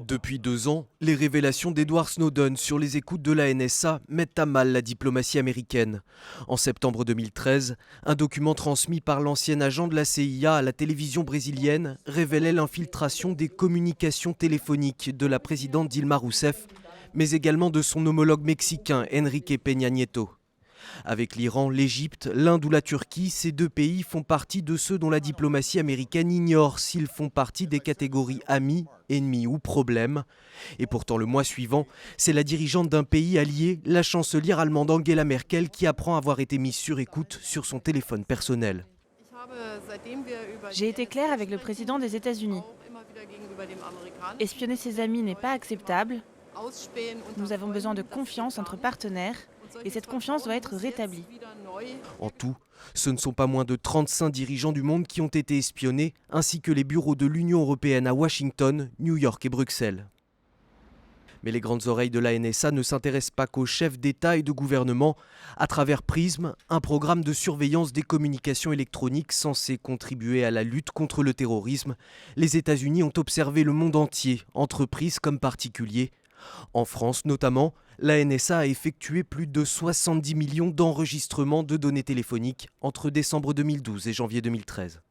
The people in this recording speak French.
Depuis 2 ans, les révélations d'Edward Snowden sur les écoutes de la NSA mettent à mal la diplomatie américaine. En septembre 2013, un document transmis par l'ancien agent de la CIA à la télévision brésilienne révélait l'infiltration des communications téléphoniques de la présidente Dilma Rousseff, mais également de son homologue mexicain Enrique Peña Nieto. Avec l'Iran, l'Égypte, l'Inde ou la Turquie, ces 2 pays font partie de ceux dont la diplomatie américaine ignore s'ils font partie des catégories amis, ennemis ou problèmes. Et pourtant, le mois suivant, c'est la dirigeante d'un pays allié, la chancelière allemande Angela Merkel, qui apprend avoir été mise sur écoute sur son téléphone personnel. J'ai été claire avec le président des États-Unis. Espionner ses amis n'est pas acceptable. Nous avons besoin de confiance entre partenaires et cette confiance doit être rétablie. En tout, ce ne sont pas moins de 35 dirigeants du monde qui ont été espionnés, ainsi que les bureaux de l'Union européenne à Washington, New York et Bruxelles. Mais les grandes oreilles de la NSA ne s'intéressent pas qu'aux chefs d'État et de gouvernement. À travers PRISM, un programme de surveillance des communications électroniques censé contribuer à la lutte contre le terrorisme, les États-Unis ont observé le monde entier, entreprises comme particuliers. En France notamment, la NSA a effectué plus de 70 millions d'enregistrements de données téléphoniques entre décembre 2012 et janvier 2013.